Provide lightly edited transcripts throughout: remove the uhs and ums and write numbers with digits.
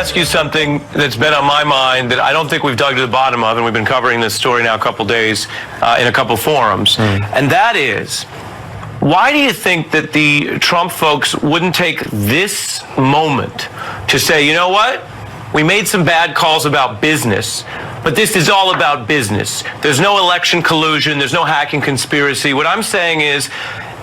ask you something that's been on my mind that I don't think we've dug to the bottom of, and we've been covering this story now a couple days in a couple forums, and that is, why do you think that the Trump folks wouldn't take this moment to say, you know what, we made some bad calls about business, but this is all about business. There's no election collusion, there's no hacking conspiracy. What I'm saying is,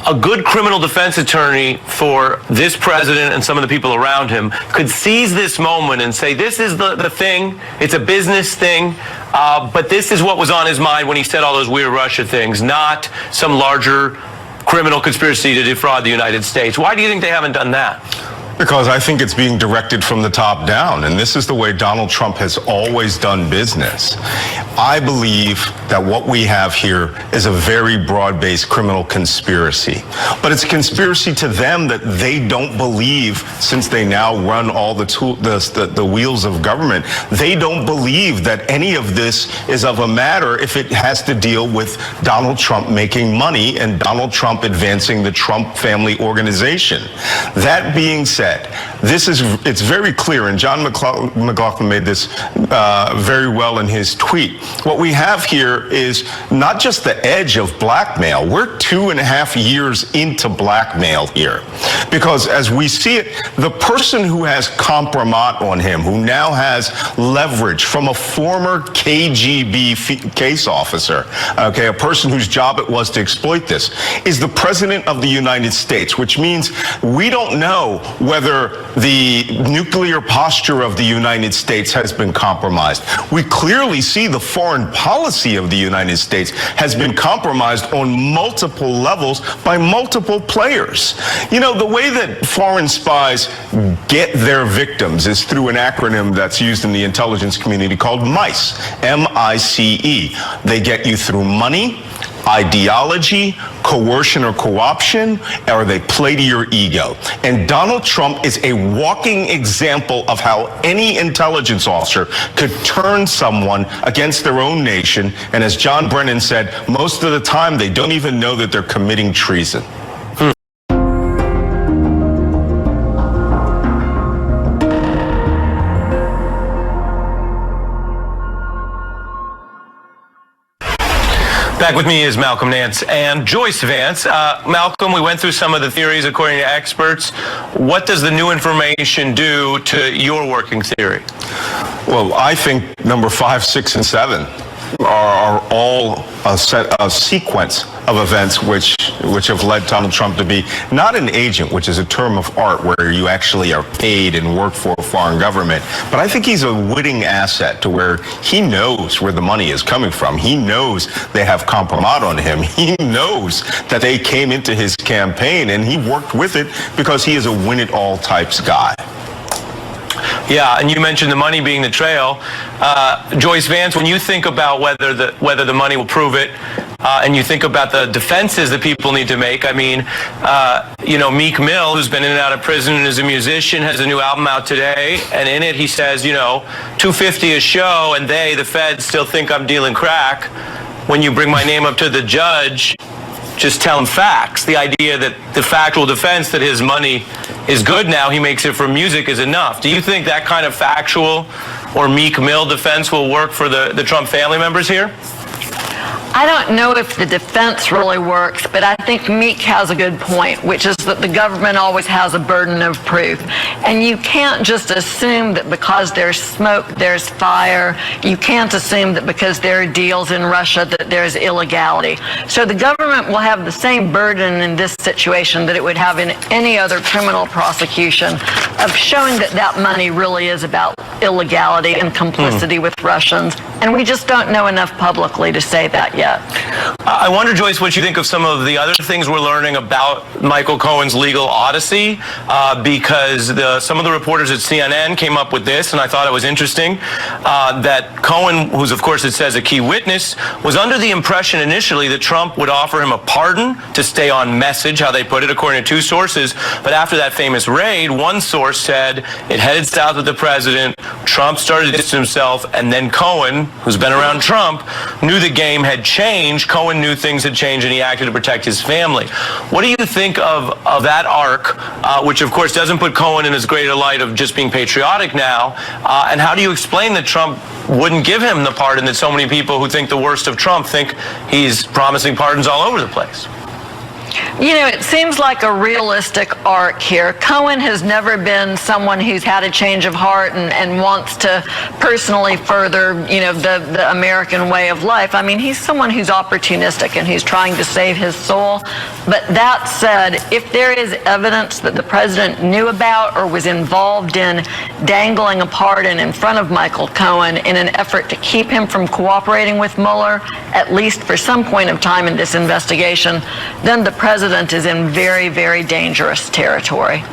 a good criminal defense attorney for this president and some of the people around him could seize this moment and say, this is the thing, it's a business thing, but this is what was on his mind when he said all those weird Russia things, not some larger criminal conspiracy to defraud the United States. Why do you think they haven't done that? Because I think it's being directed from the top down, and this is the way Donald Trump has always done business. I believe that what we have here is a very broad-based criminal conspiracy. But it's a conspiracy to them that they don't believe, since they now run all the wheels of government, they don't believe that any of this is of a matter if it has to deal with Donald Trump making money and Donald Trump advancing the Trump family organization. That being said, it's very clear, and John McLaughlin made this very well in his tweet. What we have here is not just the edge of blackmail. We're 2.5 years into blackmail here. Because as we see it, the person who has compromat on him, who now has leverage from a former KGB case officer, okay, a person whose job it was to exploit this, is the President of the United States, which means we don't know whether the nuclear posture of the United States has been compromised. We clearly see the foreign policy of the United States has been compromised on multiple levels by multiple players. You know, the way that foreign spies get their victims is through an acronym that's used in the intelligence community called MICE, M-I-C-E. They get you through money, ideology, coercion or co-option, or they play to your ego. And Donald Trump is a walking example of how any intelligence officer could turn someone against their own nation. And as John Brennan said, most of the time they don't even know that they're committing treason. Back with me is Malcolm Nance and Joyce Vance. Malcolm, we went through some of the theories according to experts. What does the new information do to your working theory? Well, I think number 5, 6, and 7 are all a sequence of events which have led Donald Trump to be not an agent, which is a term of art where you actually are paid and work for a foreign government, but I think he's a witting asset to where he knows where the money is coming from. He knows they have compromat on him. He knows that they came into his campaign, and he worked with it because he is a win-it-all types guy. Yeah, and you mentioned the money being the trail. Joyce Vance, when you think about whether the money will prove it, and you think about the defenses that people need to make, I mean, you know, Meek Mill, who's been in and out of prison and is a musician, has a new album out today, and in it he says, you know, $250 a show, and the feds, still think I'm dealing crack. When you bring my name up to the judge, just tell him facts. The idea that the factual defense that his money is good now, he makes it for music, is enough. Do you think that kind of factual or Meek Mill defense will work for the Trump family members here? I don't know if the defense really works, but I think Meek has a good point, which is that the government always has a burden of proof. And you can't just assume that because there's smoke, there's fire. You can't assume that because there are deals in Russia that there's illegality. So the government will have the same burden in this situation that it would have in any other criminal prosecution of showing that that money really is about illegality and complicity with Russians. And we just don't know enough publicly to say that yet. I wonder, Joyce, what you think of some of the other things we're learning about Michael Cohen's legal odyssey, because some of the reporters at CNN came up with this, and I thought it was interesting, that Cohen, who's of course it says a key witness, was under the impression initially that Trump would offer him a pardon to stay on message, how they put it, according to two sources. But after that famous raid, one source said it headed south with the president, Trump started to distance himself, and then Cohen, who's been around Trump, knew the game had change, Cohen knew things had changed and he acted to protect his family. What do you think of that arc, which of course doesn't put Cohen in as great a light of just being patriotic now, and how do you explain that Trump wouldn't give him the pardon that so many people who think the worst of Trump think he's promising pardons all over the place? You know, it seems like a realistic arc here. Cohen has never been someone who's had a change of heart and wants to personally further, you know, the American way of life. I mean, he's someone who's opportunistic and who's trying to save his soul. But that said, if there is evidence that the president knew about or was involved in dangling a pardon in front of Michael Cohen in an effort to keep him from cooperating with Mueller, at least for some point of time in this investigation, then the president is in very, very dangerous territory.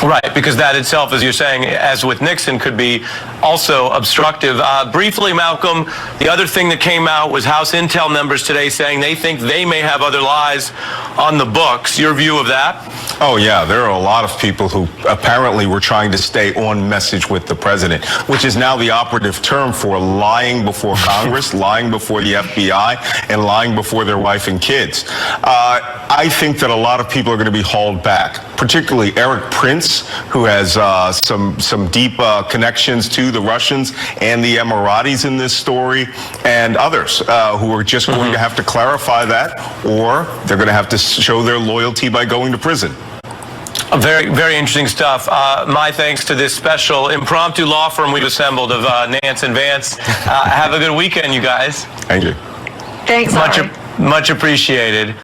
Right, because that itself, as you're saying, as with Nixon, could be also obstructive. Briefly, Malcolm, the other thing that came out was House Intel members today saying they think they may have other lies on the books. Your view of that? Oh, yeah, there are a lot of people who apparently were trying to stay on message with the president, which is now the operative term for lying before Congress, lying before the FBI, and lying before their wife and kids. I think that a lot of people are going to be hauled back, particularly Eric Prince, who has some deep connections to the Russians and the Emiratis in this story, and others who are just going to have to clarify that, or they're going to have to show their loyalty by going to prison. Very, very interesting stuff. My thanks to this special impromptu law firm we've assembled of Nance and Vance. Have a good weekend, you guys. Thank you. Thanks, Ari. Much appreciated.